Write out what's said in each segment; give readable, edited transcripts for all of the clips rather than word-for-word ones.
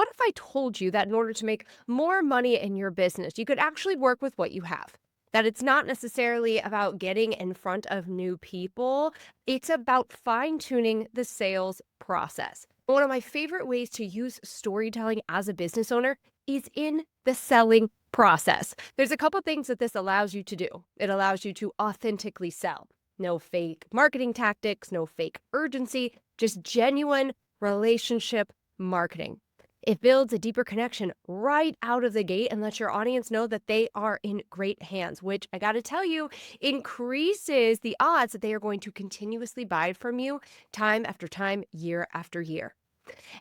what if I told you that in order to make more money in your business, you could actually work with what you have? That it's not necessarily about getting in front of new people, it's about fine tuning the sales process. One of my favorite ways to use storytelling as a business owner is in the selling process. There's a couple things that this allows you to do. It allows you to authentically sell. No fake marketing tactics, no fake urgency, just genuine relationship marketing. It builds a deeper connection right out of the gate and lets your audience know that they are in great hands, which I got to tell you, increases the odds that they are going to continuously buy from you time after time, year after year.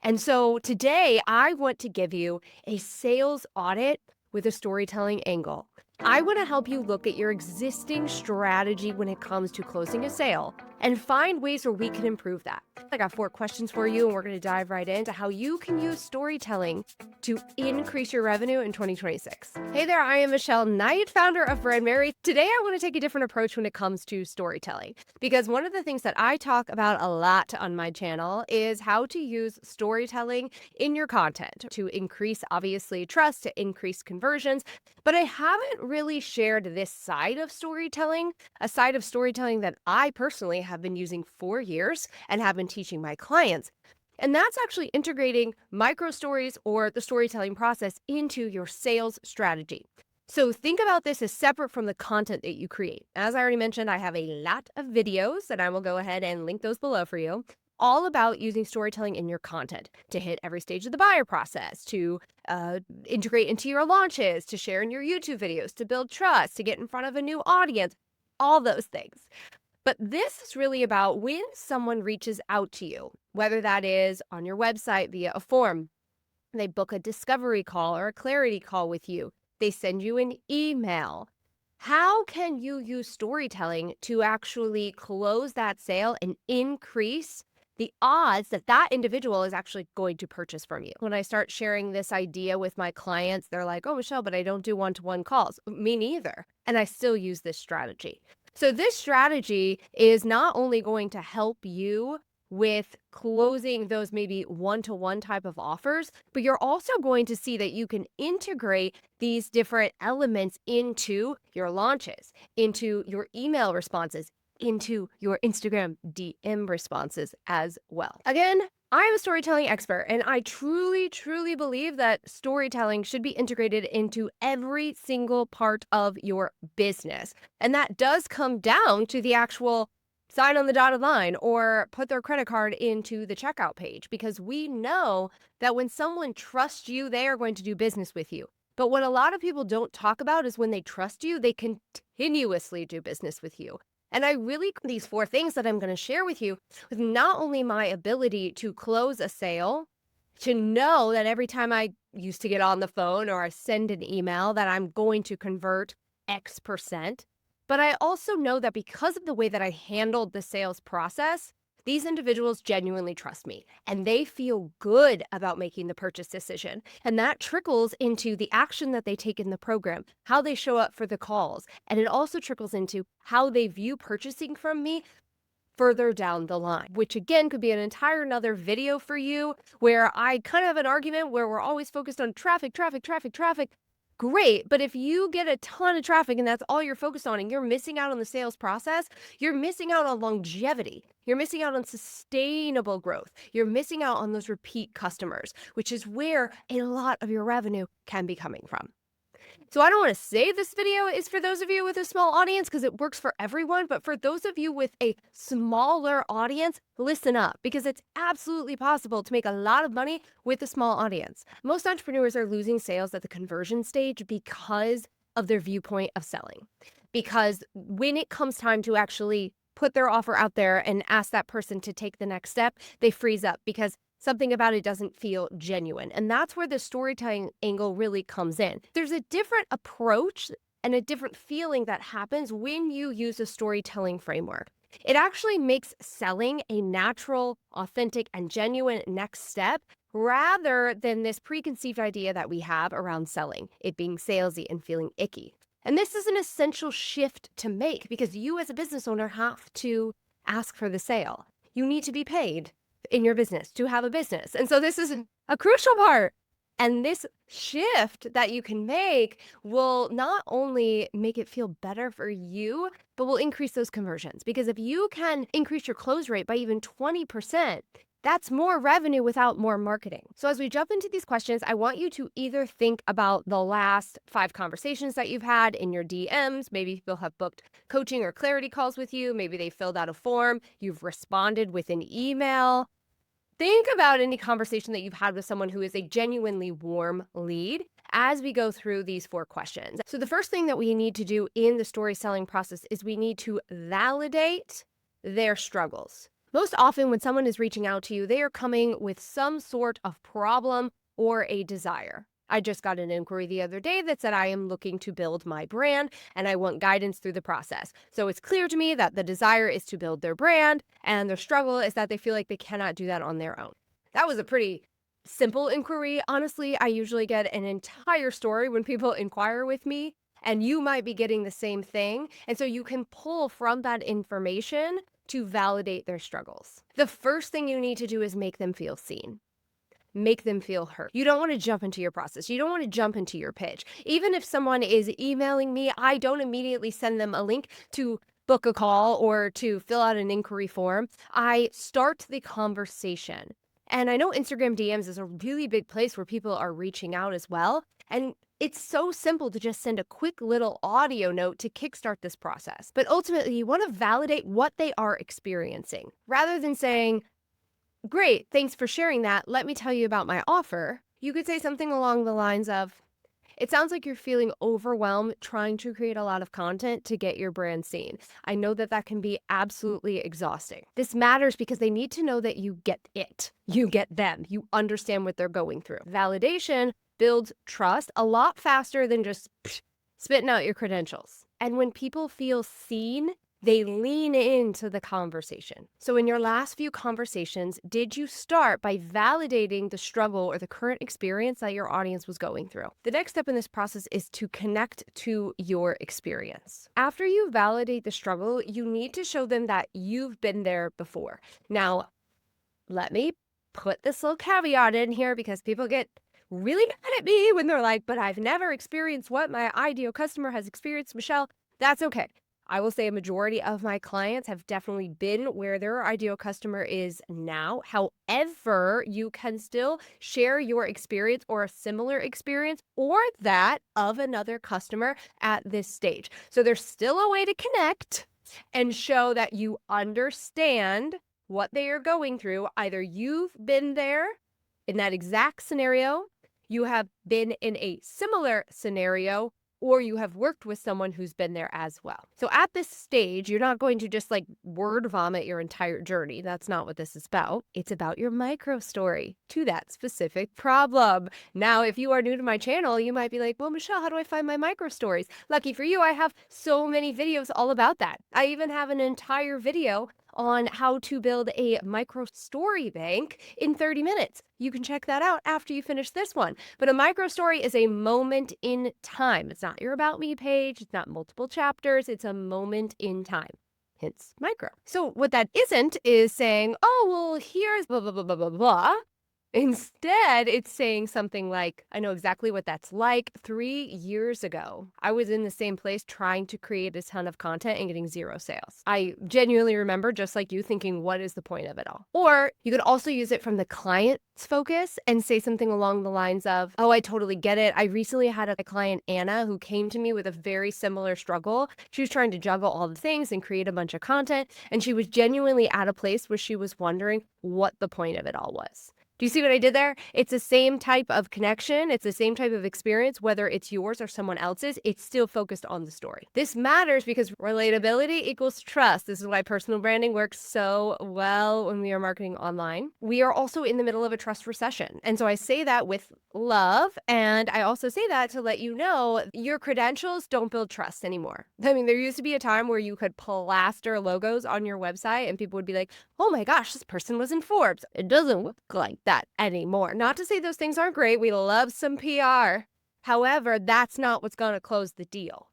And so today I want to give you a sales audit with a storytelling angle. I want to help you look at your existing strategy when it comes to closing a sale and find ways where we can improve that. I got 4 questions for you, and we're going to dive right into how you can use storytelling to increase your revenue in 2026. Hey there, I am Michelle Knight, founder of Brandmerry. Today, I want to take a different approach when it comes to storytelling, because one of the things that I talk about a lot on my channel is how to use storytelling in your content to increase, obviously, trust, to increase conversions. But I haven't really shared this side of storytelling, a side of storytelling that I personally have been using for years and have been teaching my clients. And that's actually integrating micro stories or the storytelling process into your sales strategy. So think about this as separate from the content that you create. As I already mentioned, I have a lot of videos, and I will go ahead and link those below for you, all about using storytelling in your content to hit every stage of the buyer process, to integrate into your launches, to share in your YouTube videos, to build trust, to get in front of a new audience, all those things. But this is really about when someone reaches out to you, whether that is on your website via a form, they book a discovery call or a clarity call with you, they send you an email. How can you use storytelling to actually close that sale and increase the odds that that individual is actually going to purchase from you? When I start sharing this idea with my clients, they're like, "Oh, Michelle, but I don't do one-to-one calls." Me neither. And I still use this strategy. So this strategy is not only going to help you with closing those maybe one-to-one type of offers, but you're also going to see that you can integrate these different elements into your launches, into your email responses, into your Instagram DM responses as well. Again, I am a storytelling expert, and I truly, truly believe that storytelling should be integrated into every single part of your business. And that does come down to the actual sign on the dotted line or put their credit card into the checkout page, because we know that when someone trusts you, they are going to do business with you. But what a lot of people don't talk about is when they trust you, they continuously do business with you. And I really, these 4 things that I'm going to share with you, with not only my ability to close a sale, to know that every time I used to get on the phone or I send an email that I'm going to convert X%, but I also know that because of the way that I handled the sales process, these individuals genuinely trust me and they feel good about making the purchase decision. And that trickles into the action that they take in the program, how they show up for the calls. And it also trickles into how they view purchasing from me further down the line, which again could be an entire another video for you, where I kind of have an argument where we're always focused on traffic, traffic, traffic, traffic. Great, but if you get a ton of traffic and that's all you're focused on and you're missing out on the sales process, you're missing out on longevity. You're missing out on sustainable growth. You're missing out on those repeat customers, which is where a lot of your revenue can be coming from. So I don't want to say this video is for those of you with a small audience, because it works for everyone, but for those of you with a smaller audience, listen up, because it's absolutely possible to make a lot of money with a small audience. Most entrepreneurs are losing sales at the conversion stage because of their viewpoint of selling. Because when it comes time to actually put their offer out there and ask that person to take the next step, they freeze up because something about it doesn't feel genuine. And that's where the storytelling angle really comes in. There's a different approach and a different feeling that happens when you use a storytelling framework. It actually makes selling a natural, authentic, and genuine next step rather than this preconceived idea that we have around selling, it being salesy and feeling icky. And this is an essential shift to make, because you as a business owner have to ask for the sale. You need to be paid in your business to have a business. And so this is a crucial part And this shift that you can make will not only make it feel better for you, but will increase those conversions. Because if you can increase your close rate by even 20%, that's more revenue without more marketing. So as we jump into these questions, I want you to either think about the last 5 conversations that you've had in your DMs. Maybe people have booked coaching or clarity calls with you. Maybe they filled out a form. You've responded with an email. Think about any conversation that you've had with someone who is a genuinely warm lead as we go through these 4 questions. So the first thing that we need to do in the story selling process is we need to validate their struggles. Most often when someone is reaching out to you, they are coming with some sort of problem or a desire. I just got an inquiry the other day that said I am looking to build my brand and I want guidance through the process. So it's clear to me that the desire is to build their brand and their struggle is that they feel like they cannot do that on their own. That was a pretty simple inquiry. Honestly, I usually get an entire story when people inquire with me, and you might be getting the same thing. And so you can pull from that information to validate their struggles. The first thing you need to do is make them feel seen. Make them feel heard. You don't want to jump into your process. You don't want to jump into your pitch. Even if someone is emailing me, I don't immediately send them a link to book a call or to fill out an inquiry form. I start the conversation. And I know Instagram DMs is a really big place where people are reaching out as well. And it's so simple to just send a quick little audio note to kickstart this process. But ultimately, you want to validate what they are experiencing rather than saying, "Great, thanks for sharing that. Let me tell you about my offer." You could say something along the lines of, "It sounds like you're feeling overwhelmed trying to create a lot of content to get your brand seen. I know that that can be absolutely exhausting." This matters because they need to know that you get it. You get them. You understand what they're going through. Validation builds trust a lot faster than just spitting out your credentials. And when people feel seen, they lean into the conversation. So in your last few conversations, did you start by validating the struggle or the current experience that your audience was going through? The next step in this process is to connect to your experience. After you validate the struggle, you need to show them that you've been there before. Now, let me put this little caveat in here because people get really mad at me when they're like, "But I've never experienced what my ideal customer has experienced, Michelle." That's okay. I will say a majority of my clients have definitely been where their ideal customer is now. However, you can still share your experience or a similar experience or that of another customer at this stage. So there's still a way to connect and show that you understand what they are going through. Either you've been there in that exact scenario, you have been in a similar scenario, or you have worked with someone who's been there as well. So at this stage, you're not going to just like word vomit your entire journey. That's not what this is about. It's about your micro story to that specific problem. Now, if you are new to my channel, you might be like, "Well, Michelle, how do I find my micro stories?" Lucky for you, I have so many videos all about that. I even have an entire video on how to build a micro story bank in 30 minutes. You can check that out after you finish this one. But a micro story is a moment in time. It's not your About Me page. It's not multiple chapters. It's a moment in time. Hence micro. So what that isn't is saying, "Oh, well, here's blah, blah, blah, blah, blah, blah." Instead, it's saying something like, "I know exactly what that's like. 3 years ago, I was in the same place trying to create a ton of content and getting 0 sales. I genuinely remember, just like you, thinking, what is the point of it all?" Or you could also use it from the client's focus and say something along the lines of, "Oh, I totally get it. I recently had a client, Anna, who came to me with a very similar struggle. She was trying to juggle all the things and create a bunch of content, and she was genuinely at a place where she was wondering what the point of it all was." Do you see what I did there? It's the same type of connection. It's the same type of experience, whether it's yours or someone else's. It's still focused on the story. This matters because relatability equals trust. This is why personal branding works so well when we are marketing online. We are also in the middle of a trust recession. And so I say that with love. And I also say that to let you know your credentials don't build trust anymore. I mean, there used to be a time where you could plaster logos on your website and people would be like, "Oh my gosh, this person was in Forbes." It doesn't look like that anymore. Not to say those things aren't great. We love some PR. However, that's not what's going to close the deal.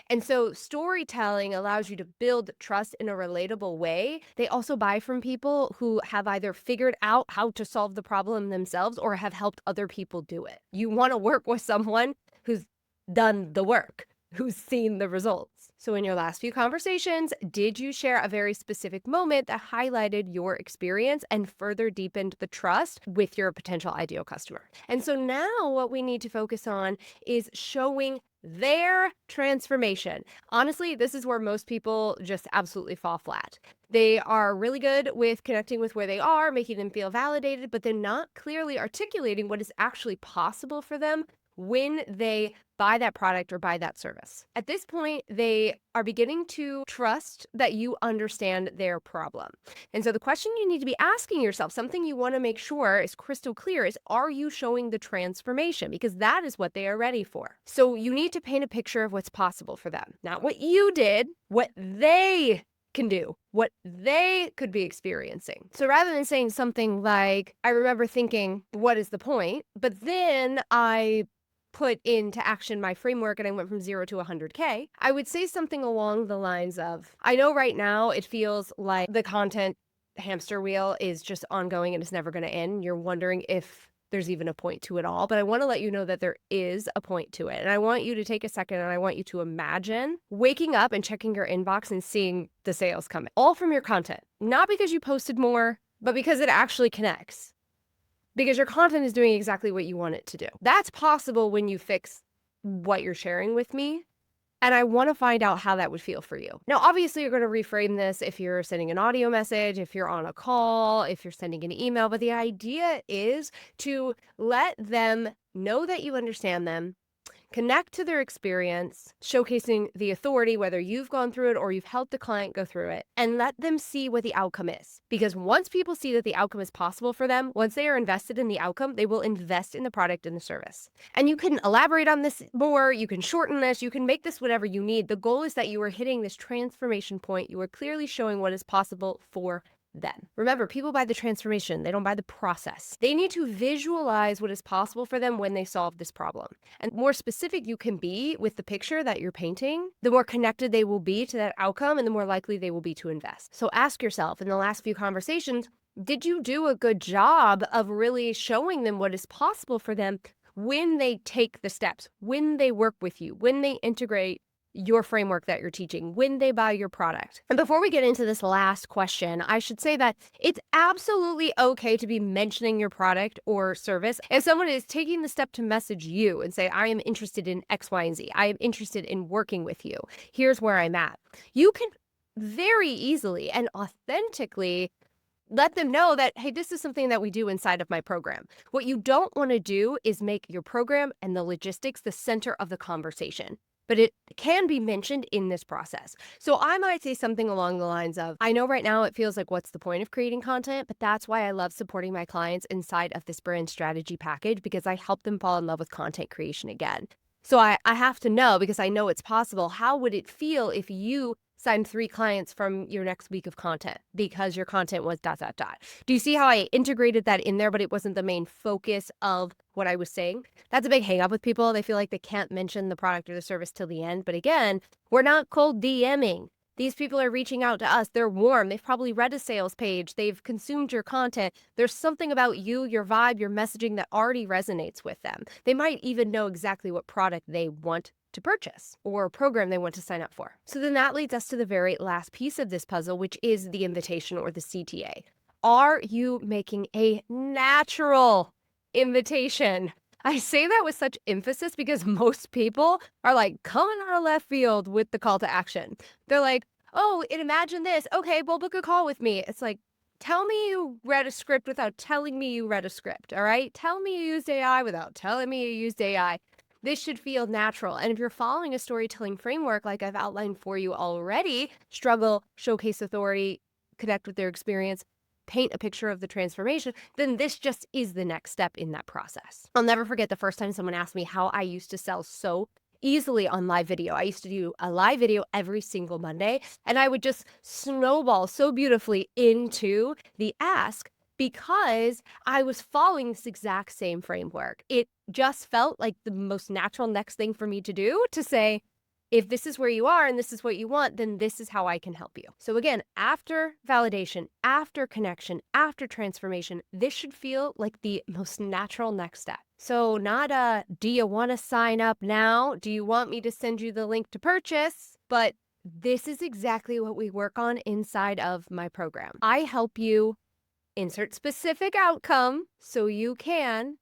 And so storytelling allows you to build trust in a relatable way. They also buy from people who have either figured out how to solve the problem themselves or have helped other people do it. You want to work with someone who's done the work, who's seen the results. So in your last few conversations, did you share a very specific moment that highlighted your experience and further deepened the trust with your potential ideal customer? And so now what we need to focus on is showing their transformation. Honestly, this is where most people just absolutely fall flat. They are really good with connecting with where they are, making them feel validated, but they're not clearly articulating what is actually possible for them when they buy that product or buy that service. At this point, they are beginning to trust that you understand their problem. And so the question you need to be asking yourself, something you want to make sure is crystal clear, is are you showing the transformation? Because that is what they are ready for. So you need to paint a picture of what's possible for them. Not what you did, what they can do, what they could be experiencing. So rather than saying something like, I remember thinking, what is the point? But then I put into action my framework and I went from 0 to 100K, I would say something along the lines of, I know right now it feels like the content hamster wheel is just ongoing and it's never going to end. You're wondering if there's even a point to it all, but I want to let you know that there is a point to it. And I want you to take a second and I want you to imagine waking up and checking your inbox and seeing the sales come in, all from your content, not because you posted more, but because it actually connects. Because your content is doing exactly what you want it to do. That's possible when you fix what you're sharing with me. And I want to find out how that would feel for you. Now, obviously, you're going to reframe this if you're sending an audio message, if you're on a call, if you're sending an email. But the idea is to let them know that you understand them, connect to their experience, showcasing the authority, whether you've gone through it or you've helped the client go through it, and let them see what the outcome is. Because once people see that the outcome is possible for them, once they are invested in the outcome, they will invest in the product and the service. And you can elaborate on this more, you can shorten this, you can make this whatever you need. The goal is that you are hitting this transformation point. You are clearly showing what is possible for then. Remember, people buy the transformation, they don't buy the process. They need to visualize what is possible for them when they solve this problem. And the more specific you can be with the picture that you're painting, the more connected they will be to that outcome and the more likely they will be to invest. So ask yourself in the last few conversations, did you do a good job of really showing them what is possible for them when they take the steps, when they work with you, when they integrate your framework that you're teaching, when they buy your product? And before we get into this last question, I should say that it's absolutely okay to be mentioning your product or service. If someone is taking the step to message you and say, I am interested in X, Y, and Z, I am interested in working with you, here's where I'm at, you can very easily and authentically let them know that, hey, this is something that we do inside of my program. What you don't want to do is make your program and the logistics the center of the conversation. But it can be mentioned in this process. So I might say something along the lines of, I know right now it feels like what's the point of creating content, but that's why I love supporting my clients inside of this brand strategy package, because I help them fall in love with content creation again. So I have to know, because I know it's possible, how would it feel if you signed 3 clients from your next week of content because your content was ... Do you see how I integrated that in there, but it wasn't the main focus of what I was saying? That's a big hang up with people. They feel like they can't mention the product or the service till the end. But again, we're not cold DMing. These people are reaching out to us. They're warm. They've probably read a sales page. They've consumed your content. There's something about you, your vibe, your messaging that already resonates with them. They might even know exactly what product they want to purchase or program they want to sign up for. So then that leads us to the very last piece of this puzzle, which is the invitation or the CTA. Are you making a natural invitation? I say that with such emphasis because most people are like coming out of left field with the call to action. They're like, oh, imagine this. Okay, well, book a call with me. It's like, tell me you read a script without telling me you read a script, all right? Tell me you used AI without telling me you used AI. This should feel natural. And if you're following a storytelling framework like I've outlined for you already, struggle, showcase authority, connect with their experience, paint a picture of the transformation, then this just is the next step in that process. I'll never forget the first time someone asked me how I used to sell so easily on live video. I used to do a live video every single Monday, and I would just snowball so beautifully into the ask because I was following this exact same framework. It just felt like the most natural next thing for me to do, to say, If this is where you are and this is what you want, then this is how I can help you. So again, after validation, after connection, after transformation, this should feel like the most natural next step. So not do you want to sign up now? Do you want me to send you the link to purchase? But this is exactly what we work on inside of my program. I help you insert specific outcome so you can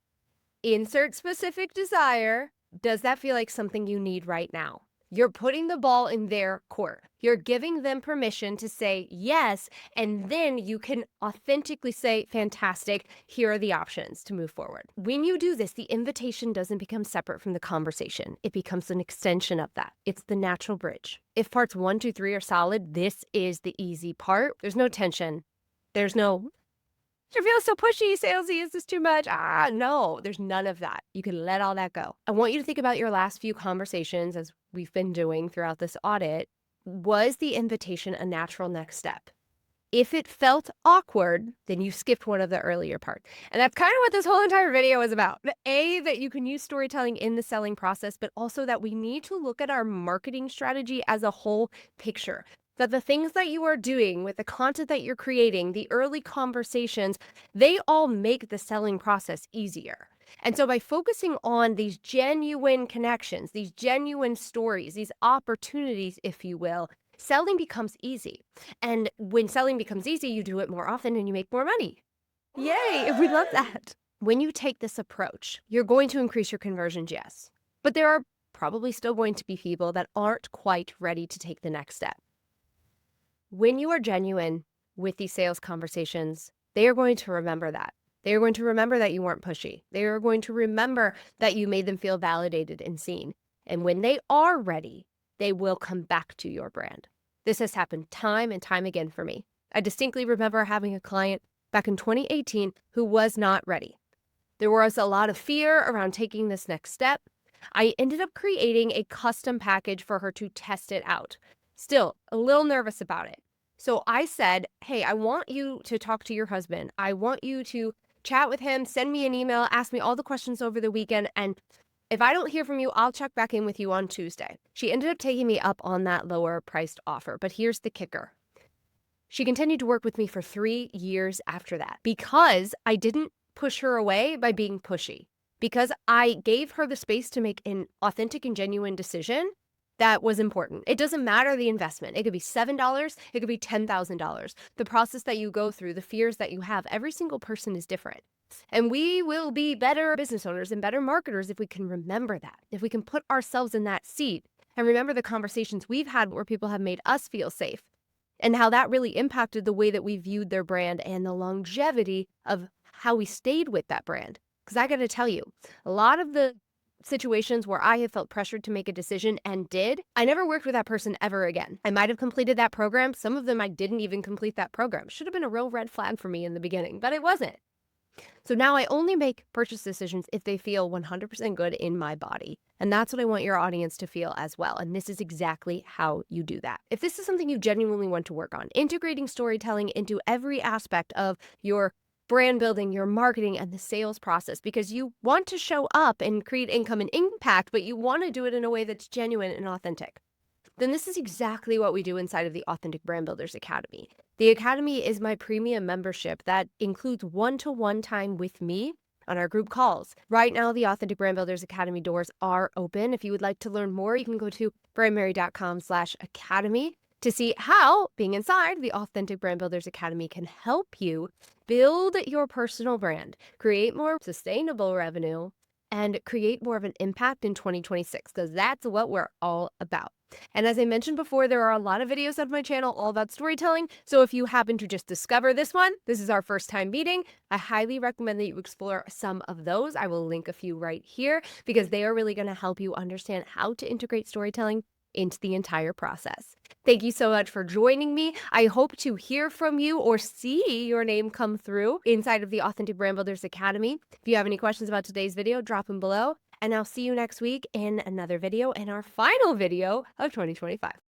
insert specific desire. Does that feel like something you need right now? You're putting the ball in their court. You're giving them permission to say yes, and then you can authentically say, fantastic, here are the options to move forward. When you do this, the invitation doesn't become separate from the conversation. It becomes an extension of that. It's the natural bridge. If parts 1, 2, 3 are solid, this is the easy part. There's no tension. There's no, I feel so pushy, salesy, is this too much? No, there's none of that. You can let all that go. I want you to think about your last few conversations, as we've been doing throughout this audit. Was the invitation a natural next step? If it felt awkward, then you skipped one of the earlier parts. And that's kind of what this whole entire video is about. That you can use storytelling in the selling process, but also that we need to look at our marketing strategy as a whole picture. That the things that you are doing with the content that you're creating, the early conversations, they all make the selling process easier. And so by focusing on these genuine connections, these genuine stories, these opportunities, if you will, selling becomes easy. And when selling becomes easy, you do it more often and you make more money. Yay, we love that. When you take this approach, you're going to increase your conversions, yes. But there are probably still going to be people that aren't quite ready to take the next step. When you are genuine with these sales conversations, they are going to remember that. They are going to remember that you weren't pushy. They are going to remember that you made them feel validated and seen. And when they are ready, they will come back to your brand. This has happened time and time again for me. I distinctly remember having a client back in 2018 who was not ready. There was a lot of fear around taking this next step. I ended up creating a custom package for her to test it out. Still a little nervous about it. So I said, hey, I want you to talk to your husband. I want you to chat with him, send me an email, ask me all the questions over the weekend. And if I don't hear from you, I'll check back in with you on Tuesday. She ended up taking me up on that lower priced offer. But here's the kicker. She continued to work with me for 3 years after that because I didn't push her away by being pushy. Because I gave her the space to make an authentic and genuine decision. That was important. It doesn't matter the investment. It could be $7, it could be $10,000. The process that you go through, the fears that you have, every single person is different. And we will be better business owners and better marketers if we can remember that, if we can put ourselves in that seat and remember the conversations we've had where people have made us feel safe and how that really impacted the way that we viewed their brand and the longevity of how we stayed with that brand. Because I got to tell you, a lot of the situations where I have felt pressured to make a decision and did, I never worked with that person ever again. I might have completed that program. Some of them I didn't even complete that program. Should have been a real red flag for me in the beginning, but it wasn't. So now I only make purchase decisions if they feel 100% good in my body. And that's what I want your audience to feel as well. And this is exactly how you do that. If this is something you genuinely want to work on, integrating storytelling into every aspect of your brand building, your marketing, and the sales process, because you want to show up and create income and impact, but you want to do it in a way that's genuine and authentic, then this is exactly what we do inside of the Authentic Brand Builders Academy. The Academy is my premium membership that includes one-to-one time with me on our group calls. Right now, the Authentic Brand Builders Academy doors are open. If you would like to learn more, you can go to brandmerry.com/academy to see how being inside the Authentic Brand Builders Academy can help you build your personal brand, create more sustainable revenue, and create more of an impact in 2026, because that's what we're all about. And as I mentioned before, there are a lot of videos on my channel all about storytelling. So if you happen to just discover this one, this is our first time meeting, I highly recommend that you explore some of those. I will link a few right here because they are really going to help you understand how to integrate storytelling into the entire process. Thank you so much for joining me. I hope to hear from you or see your name come through inside of the Authentic Brand Builders Academy. If you have any questions about today's video, drop them below. And I'll see you next week in another video, in our final video of 2025.